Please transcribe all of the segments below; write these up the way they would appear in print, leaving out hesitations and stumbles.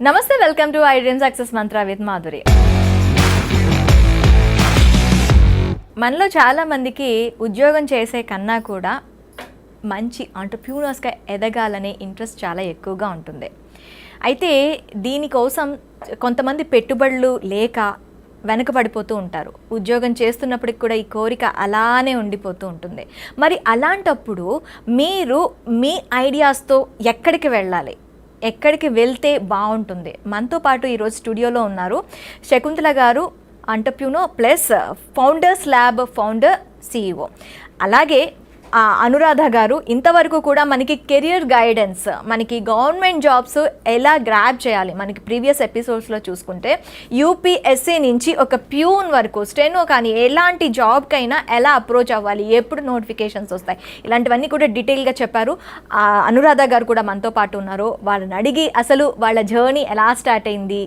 నమస్తే, welcome to I dream success mantra with Madhuri. మనలో చాలామందికి ఉద్యోగం చేసే కన్నా కూడా మంచి ఆంటర్‌ప్రెన్యూర్స్‌గా ఎదగాలనే ఇంట్రెస్ట్ చాలా ఎక్కువగా ఉంటుంది. అయితే దీనికోసం కొంతమంది పెట్టుబడులు లేక వెనకబడిపోతూ ఉంటారు. ఉద్యోగం చేస్తున్నప్పటికి కూడా ఈ కోరిక అలానే ఉండిపోతూ ఉంటుంది. మరి అలాంటప్పుడు మీరు మీ ఐడియాస్తో ఎక్కడికి వెళ్ళాలి, ఎక్కడికి వెళ్తే బాగుంటుంది? మనతో పాటు ఈరోజు స్టూడియోలో ఉన్నారు శకుంతల గారు, entrepreneur plus founders lab founder, CEO. అలాగే అనురాధ గారు ఇంతవరకు కూడా మనకి కెరియర్ గైడెన్స్, మనకి గవర్నమెంట్ జాబ్స్ ఎలా గ్రాబ్ చేయాలి, మనకి ప్రీవియస్ ఎపిసోడ్స్లో చూసుకుంటే యూపీఎస్సీ నుంచి ఒక ప్యూన్ వరకు స్టెనో కానీ ఎలాంటి జాబ్కైనా ఎలా అప్రోచ్ అవ్వాలి, ఎప్పుడు నోటిఫికేషన్స్ వస్తాయి, ఇలాంటివన్నీ కూడా డీటెయిల్గా చెప్పారు. అనురాధ గారు కూడా మనతో పాటు ఉన్నారు. వాళ్ళని అడిగి అసలు వాళ్ళ జర్నీ ఎలా స్టార్ట్ అయింది,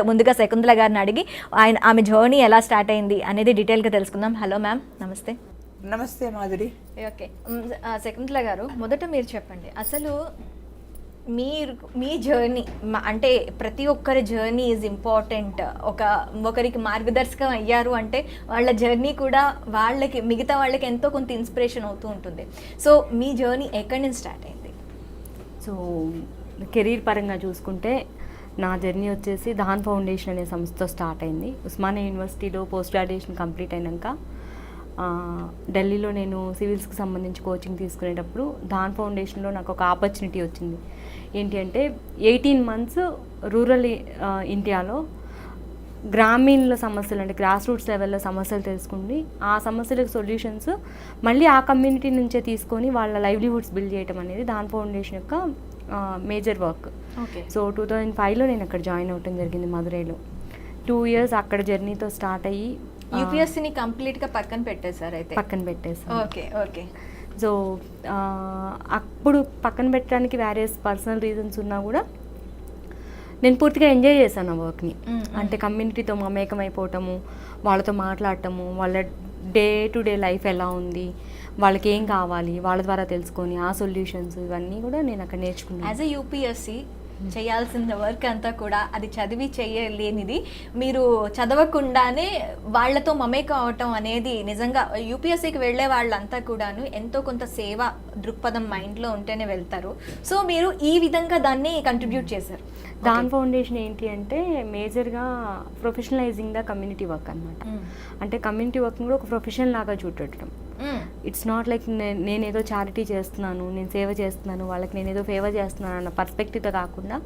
ముందుగా శకుంతల గారిని అడిగి ఆమె జర్నీ ఎలా స్టార్ట్ అయింది అనేది డీటెయిల్గా తెలుసుకుందాం. హలో మ్యామ్, నమస్తే. నమస్తే మాధురి. ఓకే, శకుంతల గారు మొదట మీరు చెప్పండి, అసలు మీ జర్నీ అంటే ప్రతి ఒక్కరి జర్నీ ఈజ్ ఇంపార్టెంట్. ఒకరికి మార్గదర్శకం అయ్యారు అంటే వాళ్ళ జర్నీ కూడా వాళ్ళకి, మిగతా వాళ్ళకి ఎంతో కొంత ఇన్స్పిరేషన్ అవుతూ ఉంటుంది. సో మీ జర్నీ ఎక్కడి నుంచి స్టార్ట్ అయింది? సో కెరీర్ పరంగా చూసుకుంటే నా జర్నీ వచ్చేసి దాన్ ఫౌండేషన్ అనే సంస్థతో స్టార్ట్ అయింది. ఉస్మానియా యూనివర్సిటీలో పోస్ట్ గ్రాడ్యుయేషన్ కంప్లీట్ అయినాక ఢిల్లీలో నేను సివిల్స్కి సంబంధించి కోచింగ్ తీసుకునేటప్పుడు దాన్ ఫౌండేషన్లో నాకు ఒక ఆపర్చునిటీ వచ్చింది. ఏంటి అంటే 18 months రూరల్ ఇండియాలో గ్రామీణ సమస్యలు, అంటే గ్రాస్ రూట్స్ లెవెల్లో సమస్యలు తెలుసుకుని ఆ సమస్యలకు సొల్యూషన్స్ మళ్ళీ ఆ కమ్యూనిటీ నుంచే తీసుకొని వాళ్ళ లైవ్లీహుడ్స్ బిల్డ్ చేయడం అనేది దాన్ ఫౌండేషన్ యొక్క మేజర్ వర్క్. సో 2005లో నేను అక్కడ జాయిన్ అవ్వటం జరిగింది మధురైలో. 2 years అక్కడ జర్నీతో స్టార్ట్ అయ్యి యూపీఎస్సీని కంప్లీట్గా పక్కన పెట్టేశారు? అయితే పక్కన పెట్టేసాను. ఓకే. సో అప్పుడు పక్కన పెట్టడానికి వేరియస్ పర్సనల్ రీజన్స్ ఉన్నా కూడా నేను పూర్తిగా ఎంజాయ్ చేశాను ఆ వర్క్ని. అంటే కమ్యూనిటీతో మమేకం అయిపోవటము, వాళ్ళతో మాట్లాడటము, వాళ్ళ డే టు డే లైఫ్ ఎలా ఉంది, వాళ్ళకి ఏం కావాలి, వాళ్ళ ద్వారా తెలుసుకొని ఆ సొల్యూషన్స్ ఇవన్నీ కూడా నేను అక్కడ నేర్చుకున్నాను. యాజ్ ఎ యూపీఎస్సీ చేయాల్సిన వర్క్ అంతా కూడా అది చదివి చేయలేనిది మీరు చదవకుండానే వాళ్ళతో మమేకం అవటం అనేది నిజంగా యూపీఎస్సీకి వెళ్ళే వాళ్ళంతా కూడాను ఎంతో కొంత సేవ దృక్పథం మైండ్లో ఉంటేనే వెళ్తారు. సో మీరు ఈ విధంగా దాన్ని కంట్రిబ్యూట్ చేశారు. దాన్ ఫౌండేషన్ ఏంటి అంటే మేజర్గా ప్రొఫెషనలైజింగ్ ద కమ్యూనిటీ వర్క్ అనమాట. అంటే కమ్యూనిటీ వర్క్ని కూడా ఒక ప్రొఫెషన్ లాగా చూడటం. ఇట్స్ నాట్ లైక్ నేనేదో చారిటీ చేస్తున్నాను, నేను సేవ చేస్తున్నాను, వాళ్ళకి నేనేదో ఫేవర్ చేస్తున్నాను అన్న పర్స్పెక్టివ్తో కాకుండా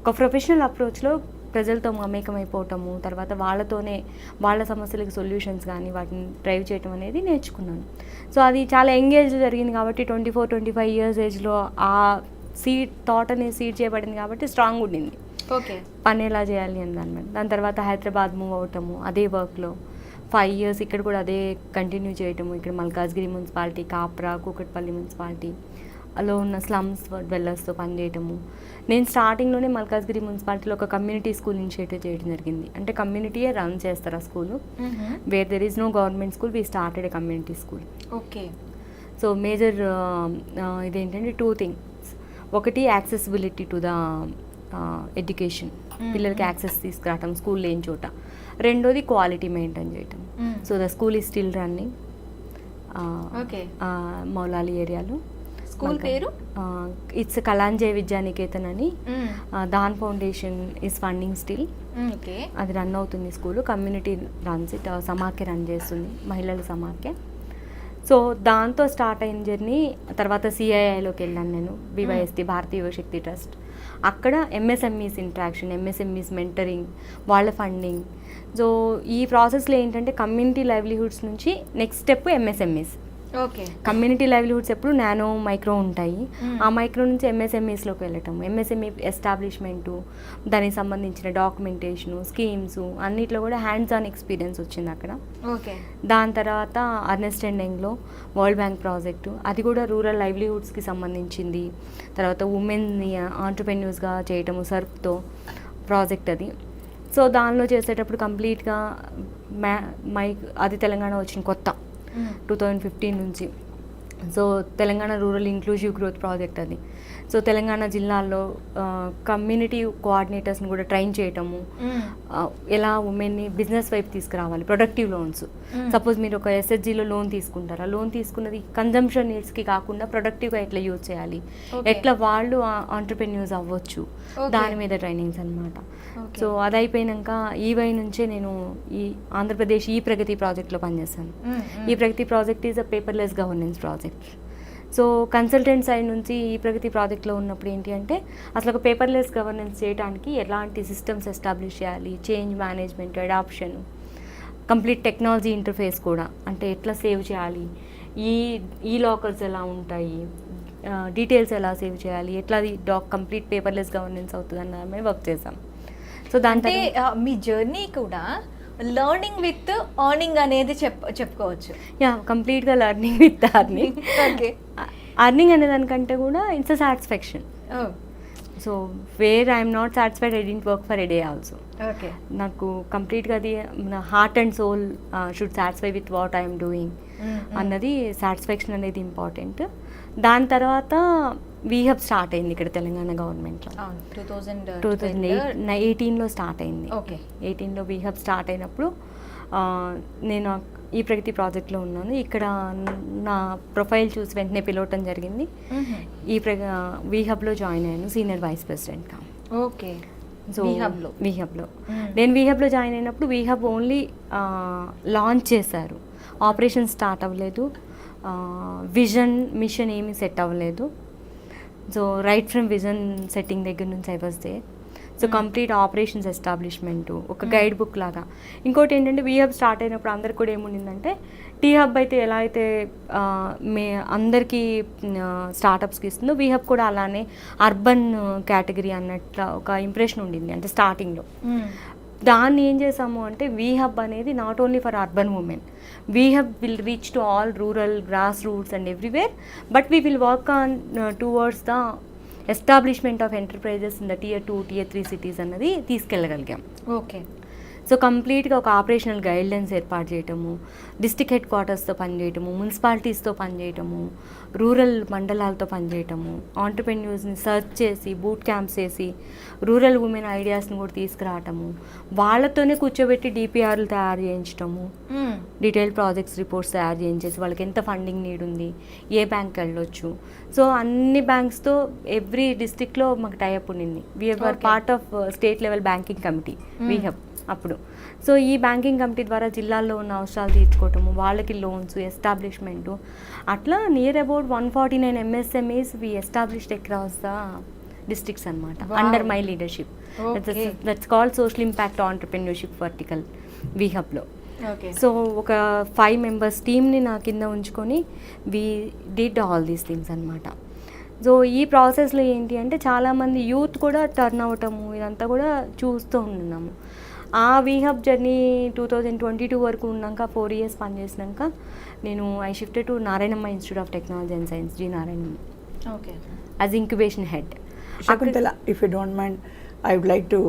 ఒక ప్రొఫెషనల్ అప్రోచ్లో ప్రజలతో మమేకం అయిపోవటము, తర్వాత వాళ్ళతోనే వాళ్ళ సమస్యలకు సొల్యూషన్స్ కానీ వాటిని డ్రైవ్ చేయటం అనేది నేర్చుకున్నాను. సో అది చాలా ఎంగేజ్ జరిగింది కాబట్టి 24-25 years ఏజ్లో ఆ థాట్ అనేది సీడ్ చేయబడింది కాబట్టి స్ట్రాంగ్ ఉండింది. ఓకే, పని ఎలా చేయాలి అని దాని దాని తర్వాత హైదరాబాద్ మూవ్ అవటము, అదే వర్క్లో 5 years ఇక్కడ కూడా అదే కంటిన్యూ చేయటము. ఇక్కడ మల్కాజ్గిరి మున్సిపాలిటీ, కాప్రా, కూకట్పల్లి మున్సిపాలిటీ అలా ఉన్న స్లమ్స్ డ్వెల్లర్స్తో పనిచేయటము. నేను స్టార్టింగ్లోనే మల్కాజ్గిరి మున్సిపాలిటీలో ఒక కమ్యూనిటీ స్కూల్ ఇనిషియేటివ్ చేయడం జరిగింది. అంటే కమ్యూనిటీయే రన్ చేస్తారు ఆ school. Where there is no government school, we started a community school. Okay. So major ఇదేంటంటే 2 things. ఒకటి యాక్సెసిబిలిటీ టు ద ఎడ్యుకేషన్, పిల్లలకి యాక్సెస్ తీసుకురావటం స్కూల్ లేని చోట. రెండోది క్వాలిటీ మెయింటైన్ చేయటం. So the school is still running Moulali ఏరియాలో. స్కూల్ పేరు ఇట్స్ కలాంజే విద్యానికేతన్ అని. Dhan foundation is funding still. అది రన్ అవుతుంది స్కూల్. కమ్యూనిటీ రన్స్ ఇట్, సమాఖ్య రన్ చేస్తుంది, మహిళల సమాఖ్య. సో దాంతో స్టార్ట్ అయిన జర్నీ. తర్వాత సిఐఐలోకి వెళ్ళాను నేను, BYST భారతీయ యువశక్తి ట్రస్ట్. అక్కడ ఎంఎస్ఎంఈస్ ఇంట్రాక్షన్, ఎంఎస్ఎంఈస్ మెంటరింగ్, వాళ్ళ ఫండింగ్. సో ఈ ప్రాసెస్లో ఏంటంటే కమ్యూనిటీ లైవ్లీహుడ్స్ నుంచి next step MSMEs. Okay. Community livelihoods ఎప్పుడు నానో మైక్రో ఉంటాయి. ఆ మైక్రో నుంచి ఎంఎస్ఎంఈస్లోకి వెళ్ళటం, ఎంఎస్ఎంఈ ఎస్టాబ్లిష్మెంటు, దానికి సంబంధించిన డాక్యుమెంటేషను, స్కీమ్స్ అన్నిట్లో కూడా హ్యాండ్స్ ఆన్ ఎక్స్పీరియన్స్ వచ్చింది అక్కడ. ఓకే. దాని తర్వాత అర్నెస్ట్ అండ్ యంగ్లో వరల్డ్ బ్యాంక్ ప్రాజెక్టు, అది కూడా రూరల్ లైవ్లీహుడ్స్కి సంబంధించింది. తర్వాత ఉమెన్ని ఆంటర్‌ప్రెన్యూర్స్గా చేయటము సర్ప్తో ప్రాజెక్ట్ అది. సో దానిలో చేసేటప్పుడు కంప్లీట్గా అది తెలంగాణ వచ్చిన కొత్త 2015 నుంచి so Telangana rural inclusive growth project అది. సో తెలంగాణ జిల్లాల్లో కమ్యూనిటీ కోఆర్డినేటర్స్ని కూడా ట్రైన్ చేయటము, ఎలా ఉమెన్ని బిజినెస్ వైపు తీసుకురావాలి, ప్రొడక్టివ్ లోన్స్. సపోజ్ మీరు ఒక ఎస్హెచ్జిలో లోన్ తీసుకుంటారా, లోన్ తీసుకున్నది కన్జంప్షన్ నీడ్స్కి కాకుండా ప్రొడక్టివ్గా ఎట్లా యూజ్ చేయాలి, ఎట్లా వాళ్ళు ఆంటర్ప్రెన్యూర్స్ అవ్వచ్చు, దాని మీద ట్రైనింగ్స్ అనమాట. సో అది అయిపోయాక ఈవై నుంచే నేను ఈ ఆంధ్రప్రదేశ్ ఈ ప్రగతి ప్రాజెక్ట్లో పనిచేస్తాను. ఈ Pragathi project is a paperless governance project. So consultant side నుంచి ఈ ప్రగతి ప్రాజెక్ట్లో ఉన్నప్పుడు ఏంటి అంటే అసలు ఒక పేపర్లెస్ గవర్నెన్స్ చేయడానికి ఎలాంటి సిస్టమ్స్ ఎస్టాబ్లిష్ చేయాలి, change management, adoption, complete technology interface కూడా, అంటే ఎట్లా సేవ్ చేయాలి, ఈ లాకర్స్ ఎలా ఉంటాయి, డీటెయిల్స్ ఎలా సేవ్ చేయాలి, ఎట్లా అది కంప్లీట్ పేపర్లెస్ గవర్నెన్స్ అవుతుంది అన్న మీద వర్క్ చేసాం. సో దాంట్లో మీ జర్నీ కూడా లర్నింగ్ విత్ అర్నింగ్ అనేది చెప్పుకోవచ్చు. యా, కంప్లీట్గా learning with earning. Okay, earning అనే దానికంటే కూడా it's a satisfaction. So where I'm not satisfied, I didn't work for a day also. Okay, నాకు కంప్లీట్గా అది నా heart and soul should satisfy with what I'm doing అన్నది satisfaction అనేది important. దాని తర్వాత వీహబ్ స్టార్ట్ అయింది ఇక్కడ తెలంగాణ గవర్నమెంట్లో. 2018లో స్టార్ట్ అయింది. ఓకే, 18లో వీహబ్ స్టార్ట్ అయినప్పుడు నేను ఈ ప్రగతి ప్రాజెక్ట్లో ఉన్నాను. ఇక్కడ నా ప్రొఫైల్ చూసి వెంటనే పిలవటం జరిగింది. ఈ వీహబ్లో జాయిన్ అయ్యాను సీనియర్ వైస్ ప్రెసిడెంట్గా. ఓకే, సో వీహబ్లో నేను వీహబ్లో జాయిన్ అయినప్పుడు వీహబ్ ఓన్లీ లాంచ్ చేశారు, ఆపరేషన్ స్టార్ట్ అవ్వలేదు, విజన్ మిషన్ ఏమీ సెట్ అవ్వలేదు. So right from vision setting దగ్గర నుంచి I was there. So complete operations establishment, ఒక గైడ్ బుక్ లాగా. ఇంకోటి ఏంటంటే వీహబ్ స్టార్ట్ అయినప్పుడు అందరికి కూడా ఏముండిందంటే టీ హబ్ అయితే ఎలా అయితే అందరికీ స్టార్టప్స్కి ఇస్తుందో వీహబ్ కూడా అలానే అర్బన్ కేటగిరీ అన్నట్ల ఒక ఇంప్రెషన్ ఉండింది అంటే స్టార్టింగ్లో. దాన్ని ఏం చేసాము అంటే వీహబ్ అనేది not only for urban women, వీహబ్ will reach to all rural, grass roots and everywhere, but we will work on towards the establishment of enterprises in the Tier 2, Tier 3 cities అన్నది తీసుకెళ్ళగలిగాం. ఓకే, సో కంప్లీట్గా ఒక operational guidelines ఏర్పాటు చేయటము, district head క్వార్టర్స్తో పనిచేయటము, మున్సిపాలిటీస్తో పనిచేయటము, rural మండలాలతో పనిచేయటము, ఆంటర్ప్రెన్యూర్స్ని search చేసి boot camps చేసి rural women ఐడియాస్ని కూడా తీసుకురావటము, వాళ్ళతోనే కూర్చోబెట్టి డిపిఆర్లు తయారు చేయించటము, డీటెయిల్ ప్రాజెక్ట్స్ రిపోర్ట్స్ తయారు చేయించేసి వాళ్ళకి ఎంత ఫండింగ్ నీడ్ ఉంది, ఏ బ్యాంక్ వెళ్ళొచ్చు. సో అన్ని బ్యాంక్స్తో ఎవ్రీ డిస్ట్రిక్ట్లో మాకు టైఅప్ ఉండింది. We're part of state level banking committee వీహబ్ అప్పుడు. సో ఈ బ్యాంకింగ్ కమిటీ ద్వారా జిల్లాల్లో ఉన్న అవసరాలు తీర్చుకోవటము, వాళ్ళకి లోన్స్ ఎస్టాబ్లిష్మెంటు, అట్లా near about 149 MSMEs we established across the districts అనమాట under my leadership. That's called social impact entrepreneurship vertical వీహబ్లో. సో ఒక 5 members టీమ్ని నా కింద ఉంచుకొని we did all these things అనమాట. సో ఈ ప్రాసెస్లో ఏంటి అంటే చాలామంది యూత్ కూడా టర్న్ అవటము ఇదంతా కూడా చూస్తూ ఉన్నాము. ఆ వీహబ్ జర్నీ 2022 వరకు ఉన్నాక 4 years పనిచేసినాక నేను I shifted to Narayanamma institute of technology and science, G Narayanamma, as incubation head. Shakuntala, if you don't mind, I would like to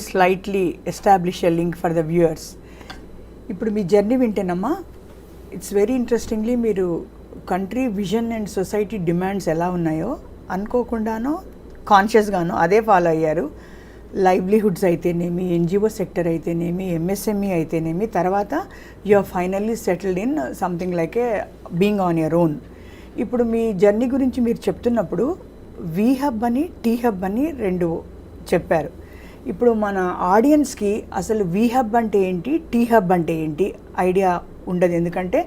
slightly establish a link for the viewers. ఇప్పుడు మీ జర్నీ వింటేనమ్మా, ఇట్స్ వెరీ ఇంట్రెస్టింగ్లీ మీరు country vision and society demands ఎలా ఉన్నాయో అనుకోకుండానో కాన్షియస్గానో అదే follow అయ్యారు. Livelihoods అయితేనేమి, NGO sector అయితేనేమి, MSME అయితేనేమి, తర్వాత you are finally settled in something like a being on your own. ఇప్పుడు మీ జర్నీ గురించి మీరు చెప్తున్నప్పుడు వీహబ్ అని టీహబ్ అని 2 చెప్పారు. ఇప్పుడు మన ఆడియన్స్కి అసలు వీహబ్ అంటే ఏంటి, టీహబ్ అంటే ఏంటి ఐడియా ఉండదు. ఎందుకంటే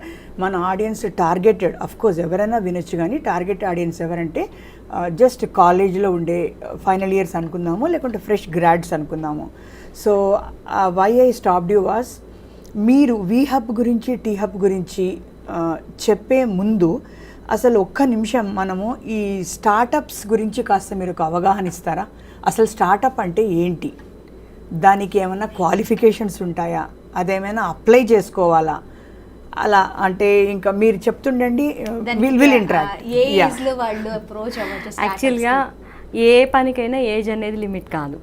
మన ఆడియన్స్ టార్గెటెడ్, అఫ్కోర్స్ ఎవరైనా వినొచ్చు, కానీ టార్గెట్ ఆడియన్స్ ఎవరంటే జస్ట్ కాలేజ్లో ఉండే ఫైనల్ ఇయర్స్ అనుకుందాము, లేకుంటే ఫ్రెష్ గ్రాడ్స్ అనుకుందాము. So why I stopped you was, మీరు వీహబ్ గురించి టీహబ్ గురించి చెప్పే ముందు అసలు ఒక్క నిమిషం మనము ఈ స్టార్టప్స్ గురించి కాస్త మీరు ఒక అవగాహన ఇస్తారా? అసలు స్టార్టప్ అంటే ఏంటి, దానికి ఏమైనా క్వాలిఫికేషన్స్ ఉంటాయా, అదేమైనా అప్లై చేసుకోవాలా, అలా అంటే ఇంకా మీరు చెప్తుండండి, విల్ ఇంటరాక్ట్. యాక్చువల్గా ఏ పనికైనా ఏజ్ అనేది లిమిట్ కాదు.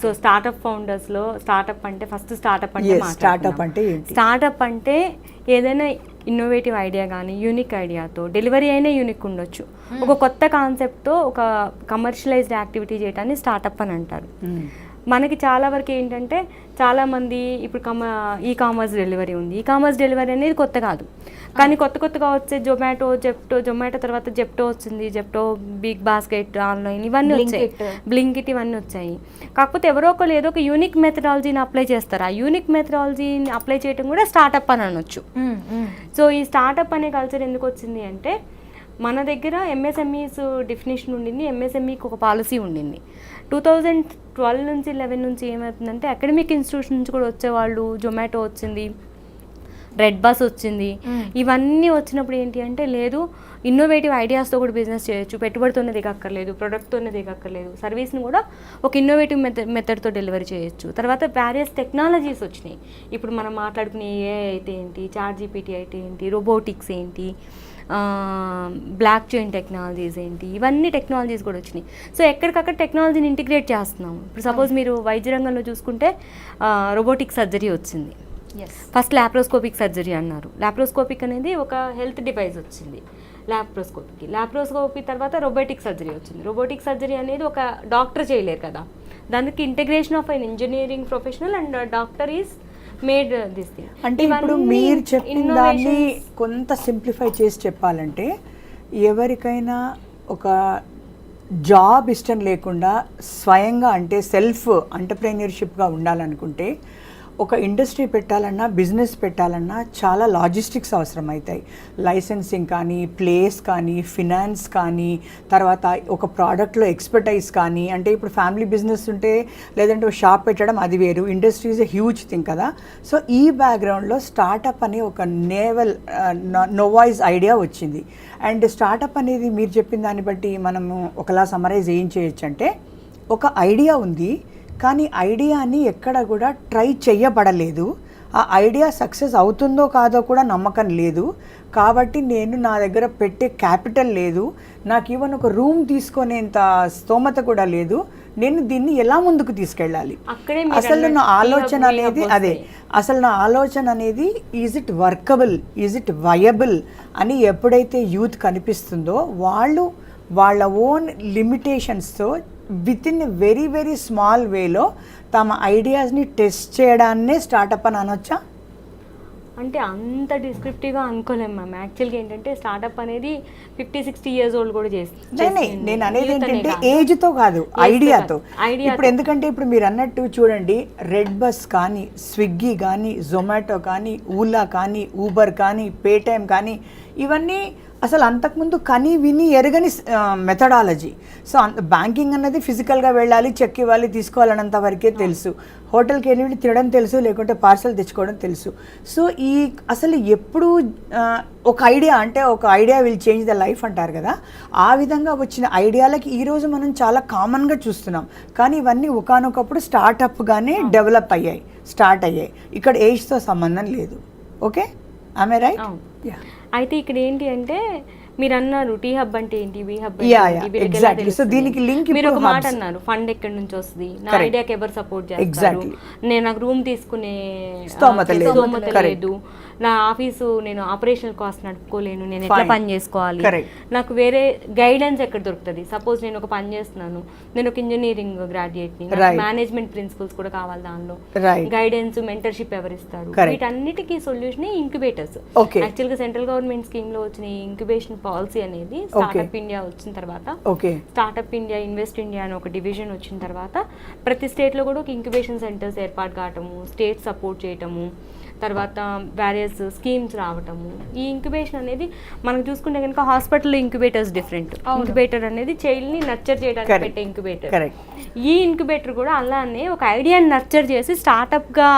సో స్టార్టప్ ఫౌండర్స్లో స్టార్టప్ అంటే ఫస్ట్ స్టార్టప్ అంటే స్టార్టప్ అంటే ఏంటి? స్టార్టప్ అంటే ఏదైనా ఇన్నోవేటివ్ ఐడియా కానీ యూనిక్ ఐడియాతో డెలివరీ అయినా యూనిక్ ఉండొచ్చు, ఒక కొత్త కాన్సెప్ట్తో ఒక కమర్షియలైజ్డ్ యాక్టివిటీ చేయడాన్ని స్టార్టప్ అని అంటారు. మనకి చాలా వరకు ఏంటంటే చాలామంది ఇప్పుడు ఈ కామర్స్ డెలివరీ ఉంది, ఈ కామర్స్ డెలివరీ అనేది కొత్త కాదు, కానీ కొత్తగా వచ్చే జొమాటో తర్వాత జెప్టో వచ్చింది, జెప్టో, బిగ్ బాస్కెట్, ఆన్లైన్ ఇవన్నీ వచ్చాయి, బ్లింకిట్ ఇవన్నీ వచ్చాయి. కాకపోతే ఎవరో ఒకరు ఏదో ఒక యూనిక్ మెథడాలజీని అప్లై చేస్తారు, ఆ యూనిక్ మెథడాలజీని అప్లై చేయడం కూడా స్టార్టప్ అని అనొచ్చు. సో ఈ స్టార్టప్ అనే కల్చర్ ఎందుకు వచ్చింది అంటే మన దగ్గర ఎంఎస్ఎంఈస్ డెఫినేషన్ ఉండింది, ఎంఎస్ఎంఈకి ఒక పాలసీ ఉండింది. 2012 నుంచి 11 నుంచి ఏమవుతుందంటే అకాడమిక్ ఇన్స్టిట్యూషన్ నుంచి కూడా వచ్చేవాళ్ళు, జొమాటో వచ్చింది, రెడ్ బస్ వచ్చింది, ఇవన్నీ వచ్చినప్పుడు ఏంటి అంటే లేదు ఇన్నోవేటివ్ ఐడియాస్తో కూడా బిజినెస్ చేయొచ్చు, పెట్టుబడితోనే దిగక్కర్లేదు, ప్రొడక్ట్తోనే దిగక్కర్లేదు, సర్వీస్ని కూడా ఒక ఇన్నోవేటివ్ మెథడ్తో డెలివరీ చేయొచ్చు. తర్వాత వేరియస్ టెక్నాలజీస్ వచ్చినాయి, ఇప్పుడు మనం మాట్లాడుకునే ఏఐ అయితే ఏంటి, చాట్ జీపీటీ అయితే ఏంటి, రోబోటిక్స్ ఏంటి, బ్లాక్ చైన్ టెక్నాలజీస్ ఏంటి, ఇవన్నీ టెక్నాలజీస్ కూడా వచ్చినాయి. సో ఎక్కడికక్కడ టెక్నాలజీని ఇంటిగ్రేట్ చేస్తున్నాం. ఇప్పుడు సపోజ్ మీరు వైద్య రంగంలో చూసుకుంటే రోబోటిక్ సర్జరీ వచ్చింది, ఫస్ట్ ల్యాప్రోస్కోపిక్ సర్జరీ అన్నారు. ల్యాప్రోస్కోపిక్ అనేది ఒక హెల్త్ డివైస్ వచ్చింది ల్యాప్రోస్కోపీ తర్వాత రోబోటిక్ సర్జరీ వచ్చింది. రోబోటిక్ సర్జరీ అనేది ఒక డాక్టర్ చేయలేరు కదా, దానికి integration of an engineering professional and doctor is made this thing. అంటే ఇప్పుడు మీరు చెప్పిన దాన్ని కొంత సింప్లిఫై చేసి చెప్పాలంటే ఎవరికైనా ఒక జాబ్ ఇష్టం లేకుండా స్వయంగా అంటే సెల్ఫ్ ఎంటర్‌ప్రెన్యూర్‌షిప్‌గా ఉండాలనుకుంటే ఒక ఇండస్ట్రీ పెట్టాలన్నా బిజినెస్ పెట్టాలన్నా చాలా లాజిస్టిక్స్ అవసరం అవుతాయి. లైసెన్సింగ్ కానీ, ప్లేస్ కానీ, ఫినాన్స్ కానీ, తర్వాత ఒక ప్రోడక్ట్లో ఎక్స్పర్టైజ్ కానీ, అంటే ఇప్పుడు ఫ్యామిలీ బిజినెస్ ఉంటే లేదంటే ఒక షాప్ పెట్టడం అది వేరు, industry is a huge thing కదా. సో ఈ బ్యాక్గ్రౌండ్లో స్టార్టప్ అనే ఒక నోవాయిజ్ ఐడియా వచ్చింది. అండ్ స్టార్టప్ అనేది మీరు చెప్పిన దాన్ని బట్టి మనము ఒకలా సమరైజ్ ఏం చేయొచ్చు అంటే ఒక ఐడియా ఉంది కానీ ఐడియాని ఎక్కడ కూడా ట్రై చేయబడలేదు, ఆ ఐడియా సక్సెస్ అవుతుందో కాదో కూడా నమ్మకం లేదు, కాబట్టి నేను నా దగ్గర పెట్టే క్యాపిటల్ లేదు, నాకు ఈవెన్ ఒక రూమ్ తీసుకునేంత స్తోమత కూడా లేదు, నేను దీన్ని ఎలా ముందుకు తీసుకెళ్ళాలి. అసలు నా ఆలోచన అనేది is it workable, is it viable అని ఎప్పుడైతే యూత్ కనిపిస్తుందో వాళ్ళు వాళ్ళ ఓన్ లిమిటేషన్స్తో within very very small వేలో తమ ఐడియాస్ని టెస్ట్ చేయడాన్నే స్టార్టప్ అని అనొచ్చా? అంటే అంత డిస్క్రిప్టివ్గా అనుకోలేము మ్యామ్. యాక్చువల్గా ఏంటంటే స్టార్టప్ అనేది 50-60 ఇయర్స్ ఓల్డ్ కూడా నేను అనేది ఏంటంటే ఏజ్తో కాదు, ఐడియాతో. ఇప్పుడు ఎందుకంటే ఇప్పుడు మీరు అన్నట్టు చూడండి, రెడ్ బస్ కానీ, స్విగ్గీ కానీ, జొమాటో కానీ, ఓలా కానీ, ఊబర్ కానీ, పేటిఎం కానీ, ఇవన్నీ అసలు అంతకుముందు కని విని ఎరగని మెథడాలజీ. సో బ్యాంకింగ్ అన్నది ఫిజికల్గా వెళ్ళాలి, చెక్ ఇవ్వాలి, తీసుకోవాలన్నంత వరకే తెలుసు, హోటల్కి వెళ్ళి తినడం తెలుసు, లేకుంటే పార్సల్ తెచ్చుకోవడం తెలుసు. సో ఈ అసలు ఎప్పుడు ఒక idea will change the life అంటారు కదా, ఆ విధంగా వచ్చిన ఐడియాలకి ఈరోజు మనం చాలా కామన్గా చూస్తున్నాం. కానీ ఇవన్నీ ఒకానొకప్పుడు స్టార్టప్గానే డెవలప్ స్టార్ట్ అయ్యాయి. ఇక్కడ ఏజ్తో సంబంధం లేదు. ఓకే, ఆమె రైట్? అయితే ఇక్కడ ఏంటి అంటే మీరు అన్నారు టీ హబ్ అంటే ఏంటి, వి హబ్ దీనికి లింక్ మీరు ఒక మాట అన్నారు, ఫండ్ ఎక్కడి నుంచి వస్తుంది, నా ఐడియాకి ఎవరు సపోర్ట్ చేస్తారు, నేను నాకు రూమ్ తీసుకునే స్తోమత లేదు, నా ఆఫీసు నేను ఆపరేషనల్ కాస్ట్ నడుపుకోలేను, నేను ఎట్లా పని చేసుకోవాలి, నాకు వేరే గైడెన్స్ ఎక్కడ దొరుకుతుంది. సపోజ్ నేను ఒక పని చేస్తున్నాను, నేను ఒక ఇంజనీరింగ్ గ్రాడ్యుయేట్ని, మేనేజ్మెంట్ ప్రిన్సిపల్స్ కూడా కావాలి, దానిలో గైడెన్స్ మెంటర్షిప్ ఎవరిస్తారు, వీటన్నిటికీ సొల్యూషన్ ఇంక్యుబేటర్స్. యాక్చువల్గా సెంట్రల్ గవర్నమెంట్ స్కీమ్ లో వచ్చిన ఇంక్యుబేషన్ పాలసీ అనేది స్టార్ట్అప్ ఇండియా వచ్చిన తర్వాత, స్టార్ట్అప్ ఇండియా, ఇన్వెస్ట్ ఇండియా అని ఒక డివిజన్ వచ్చిన తర్వాత ప్రతి స్టేట్లో కూడా ఒక ఇంక్యుబేషన్ సెంటర్స్ ఏర్పాటు కావటము, స్టేట్ సపోర్ట్ చేయటము, తర్వాత వేరియస్ స్కీమ్స్ రావటము. ఈ ఇంక్యుబేషన్ అనేది మనం చూసుకుంటే కనుక హాస్పిటల్లో ఇంక్యుబేటర్స్ డిఫరెంట్. ఇంక్యుబేటర్ అనేది చైల్డ్ని నర్చర్ చేయడానికి పెట్టే ఇంక్యుబేటర్. ఈ ఇంక్యుబేటర్ కూడా అలానే ఒక ఐడియాని నర్చర్ చేసి స్టార్టప్గా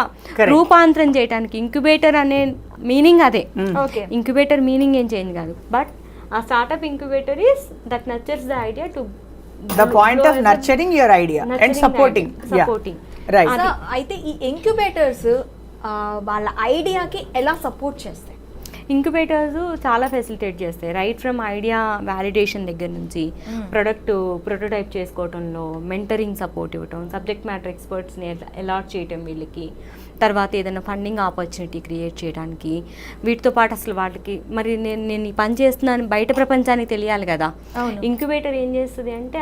రూపాంతరం చేయడానికి. ఇంక్యుబేటర్ అనే మీనింగ్ అదే, ఇంక్యుబేటర్ మీనింగ్ ఏం చేంజ్ కాదు, బట్ ఆ startup incubator is that nurtures the idea to the point of nurturing your idea and supporting. Right. అయితే ఈ ఇంక్యుబేటర్స్ వాళ్ళ ఐడియాకి ఎలా సపోర్ట్ చేస్తాయి? ఇంక్యుబేటర్స్ చాలా ఫెసిలిటేట్ చేస్తాయి, రైట్ ఫ్రమ్ ఐడియా వ్యాలిడేషన్ దగ్గర నుంచి ప్రొడక్ట్ ప్రోటోటైప్ చేసుకోవటంలో మెంటరింగ్ సపోర్ట్ ఇవ్వటం, సబ్జెక్ట్ మ్యాటర్ ఎక్స్పర్ట్స్ని అలాట్ చేయటం వీళ్ళకి, తర్వాత ఏదైనా ఫండింగ్ ఆపర్చునిటీ క్రియేట్ చేయడానికి, వీటితో పాటు అసలు వాళ్ళకి మరి నేను ఈ పని చేస్తున్నాను బయట ప్రపంచానికి తెలియాలి కదా. ఇంక్యుబేటర్ ఏం చేస్తుంది అంటే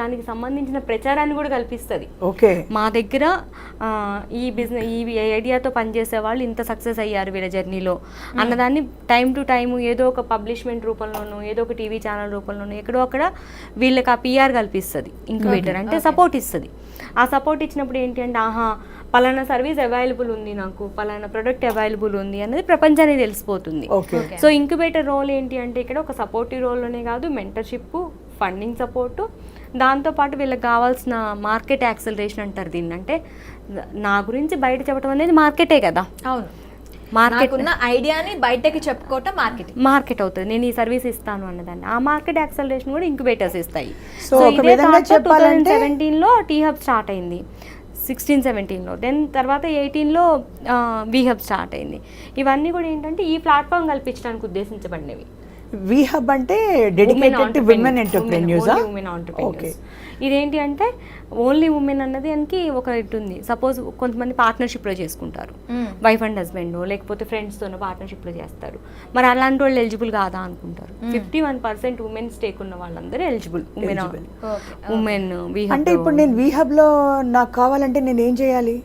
దానికి సంబంధించిన ప్రచారాన్ని కూడా కల్పిస్తుంది. ఓకే, మా దగ్గర ఈ బిజినెస్ ఈ ఐడియాతో పనిచేసే వాళ్ళు ఇంత సక్సెస్ అయ్యారు వీళ్ళ జర్నీలో అన్నదాన్ని టైం టు టైము ఏదో ఒక పబ్లిష్మెంట్ రూపంలోనూ ఏదో ఒక టీవీ ఛానల్ రూపంలోనూ ఎక్కడో అక్కడ వీళ్ళకి ఆ పిఆర్ కల్పిస్తుంది. ఇంక్యుబేటర్ అంటే సపోర్ట్ ఇస్తుంది. ఆ సపోర్ట్ ఇచ్చినప్పుడు ఏంటి అంటే పలానా సర్వీస్ అవైలబుల్ ఉంది, నాకు పలానా ప్రొడక్ట్ అవైలబుల్ ఉంది అనేది ప్రపంచానికి తెలిసిపోతుంది. సో ఇంక్యుబేటర్ రోల్ ఏంటి అంటే ఇక్కడ ఒక సపోర్టివ్ రోల్లోనే కాదు, మెంటర్షిప్, ఫండింగ్ సపోర్టు, దాంతోపాటు వీళ్ళకి కావాల్సిన మార్కెట్ యాక్సలరేషన్ అంటారు దీన్ని. అంటే నా గురించి బయట చెప్పడం అనేది మార్కెటే కదా. అవును, మార్కెట్ ఉన్న ఐడియాని బయటకి చెప్పుకోవటం మార్కెట్ అవుతుంది. నేను ఈ సర్వీస్ ఇస్తాను అన్నదాన్ని ఆ మార్కెట్ యాక్సలరేషన్ కూడా ఇంక్యుబేటర్స్ ఇస్తాయి. సో ఒక విధంగా చెప్పాలంటే 2017లో టీ హబ్ స్టార్ట్ అయింది, 16-17లో, దెన్ తర్వాత 18లో వి హబ్ స్టార్ట్ అయింది. ఇవన్నీ కూడా ఏంటంటే ఈ ప్లాట్ఫామ్ కల్పించడానికి ఉద్దేశించబడినవి. వి హబ్ అంటే dedicated to women entrepreneurs. Okay, ఇదేంటి అంటే ఓన్లీ ఉమెన్ అన్నది దానికి ఒక ఇటు ఉంది. సపోజ్ కొంతమంది పార్ట్నర్షిప్లో చేసుకుంటారు, వైఫ్ అండ్ హస్బెండ్, లేకపోతే ఫ్రెండ్స్తోనో పార్ట్నర్షిప్లో చేస్తారు. మరి అలాంటి వాళ్ళు ఎలిజిబుల్ కాదా అనుకుంటారు. 51% ఉమెన్ స్టేక్ ఉన్న వాళ్ళందరూ ఎలిజిబుల్. ఉమెన్ వి హబ్ అంటే ఇప్పుడు నేను వి హబ్ లో నాకు కావాలంటే నేను ఏం చేయాలి?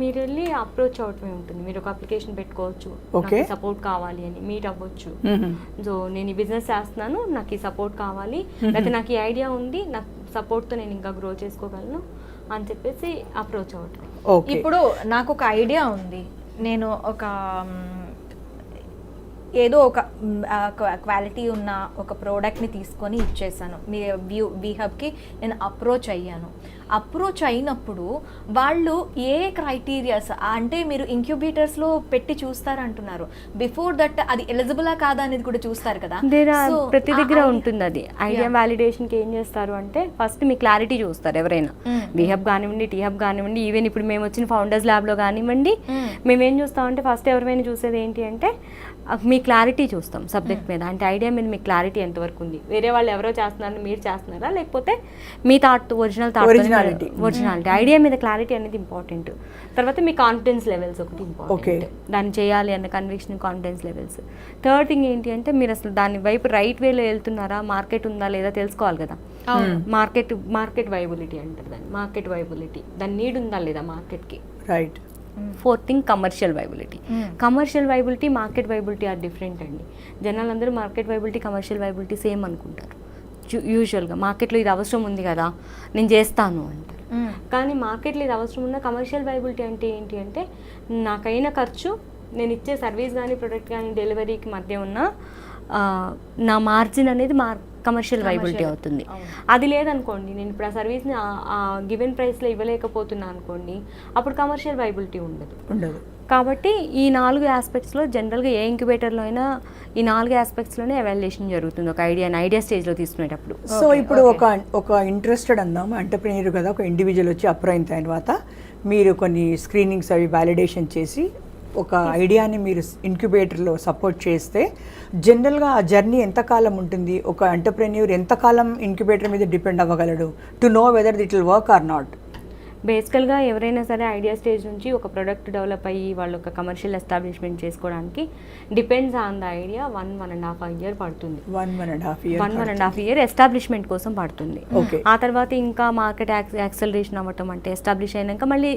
మీరు వెళ్ళి అప్రోచ్ అవటమే ఉంటుంది. మీరు ఒక అప్లికేషన్ పెట్టుకోవచ్చు, సపోర్ట్ కావాలి అని మీట్ అవ్వచ్చు. సో నేను ఈ బిజినెస్ చేస్తున్నాను, నాకు ఈ సపోర్ట్ కావాలి, లేకపోతే నాకు ఈ ఐడియా ఉంది, నాకు సపోర్ట్తో నేను ఇంకా గ్రో చేసుకోగలను అని చెప్పేసి అప్రోచ్ అవటం. ఇప్పుడు నాకు ఒక ఐడియా ఉంది, నేను ఒక ఏదో ఒక క్వాలిటీ ఉన్న ఒక ప్రోడక్ట్ని తీసుకొని ఇచ్చేసాను, మీ వి హబ్కి నేను అప్రోచ్ అయ్యాను. అప్రోచ్ అయినప్పుడు వాళ్ళు ఏ క్రైటీరియాస్ అంటే మీరు ఇంక్యుబేటర్స్లో పెట్టి చూస్తారంటున్నారు, బిఫోర్ దట్ అది ఎలిజిబులా కాదా అనేది కూడా చూస్తారు కదా. ప్రతి దగ్గర ఉంటుంది అది. ఐడియా వ్యాలిడేషన్కి ఏం చేస్తారు అంటే ఫస్ట్ మీ క్లారిటీ చూస్తారు ఎవరైనా, వి హబ్ కానివ్వండి, టీ హబ్ కానివ్వండి, ఈవెన్ ఇప్పుడు మేము వచ్చిన ఫౌండర్స్ ల్యాబ్లో కానివ్వండి, మేమేం చూస్తామంటే ఫస్ట్ ఎవరైనా చూసేది ఏంటి అంటే మీ క్లారిటీ చూస్తాం సబ్జెక్ట్ మీద. అంటే ఐడియా మీద మీ క్లారిటీ ఎంతవరకు ఉంది, వేరే వాళ్ళు ఎవరో చేస్తున్నారని మీరు చేస్తున్నారా, లేకపోతే మీ థాట్ ఒరిజినాలిటీ ఐడియా మీద క్లారిటీ అనేది ఇంపార్టెంట్. తర్వాత మీ కాన్ఫిడెన్స్ లెవెల్స్ ఒకటి ఇంపార్టెంట్, దాన్ని చేయాలి అన్న conviction, confidence levels. Third thing ఏంటి అంటే మీరు అసలు దాని వైపు రైట్ వేలో వెళ్తున్నారా, మార్కెట్ ఉందా లేదా తెలుసుకోవాలి కదా. మార్కెట్ వైబిలిటీ అంటారు దాన్ని, మార్కెట్ వైబిలిటీ, దాని నీడ్ ఉందా లేదా మార్కెట్కి. Right. Fourth thing commercial viability. Commercial viability, market viability are different అండి. జనాలందరూ market viability, commercial viability same అనుకుంటారు యూజువల్గా. మార్కెట్లో ఇది అవసరం ఉంది కదా నేను చేస్తాను అంటారు, కానీ మార్కెట్లో ఇది అవసరం ఉన్న కమర్షియల్ వైబిలిటీ అంటే ఏంటి అంటే నాకైన ఖర్చు, నేను ఇచ్చే సర్వీస్ కానీ ప్రొడక్ట్ కానీ డెలివరీకి మధ్య ఉన్న నా మార్జిన్ అనేది కమర్షియల్ వైబిలిటీ అవుతుంది. అది లేదనుకోండి, నేను ఇప్పుడు ఆ సర్వీస్ని ఆ గివెన్ ప్రైస్లో ఇవ్వలేకపోతున్నా అనుకోండి, అప్పుడు కమర్షియల్ వైబిలిటీ ఉండదు. కాబట్టి ఈ 4 ఆస్పెక్ట్స్లో జనరల్గా ఏ ఇంక్యుబేటర్లో అయినా ఈ 4 ఆస్పెక్ట్స్లోనే ఎవాల్యుయేషన్ జరుగుతుంది ఒక ఐడియా స్టేజ్లో తీసుకునేటప్పుడు. సో ఇప్పుడు ఒక ఇంట్రెస్టెడ్ అందాం ఎంటర్‌ప్రెన్యూర్ కదా, ఒక ఇండివిజువల్ వచ్చి అప్రూవ్ అయిన తర్వాత మీరు కొన్ని స్క్రీనింగ్స్ అవి వ్యాలిడేషన్ చేసి ఒక ఐడియాని మీరు ఇంక్యుబేటర్లో సపోర్ట్ చేస్తే జనరల్గా ఆ జర్నీ ఎంతకాలం ఉంటుంది, ఒక ఎంటర్‌ప్రెన్యూర్ ఎంతకాలం ఇంక్యుబేటర్ మీద డిపెండ్ అవ్వగలడు to know whether it will work or not? బేసికల్గా ఎవరైనా సరే ఐడియా స్టేజ్ నుంచి ఒక ప్రోడక్ట్ డెవలప్ అయ్యి వాళ్ళు ఒక కమర్షియల్ ఎస్టాబ్లిష్మెంట్ చేసుకోవడానికి depends on the idea 1.5 year పడుతుంది. 1.5 year ఎస్టాబ్లిష్మెంట్ కోసం పడుతుంది. ఆ తర్వాత ఇంకా మార్కెట్ యాక్సలరేషన్ అవ్వటం అంటే ఎస్టాబ్లిష్ అయినాక మళ్ళీ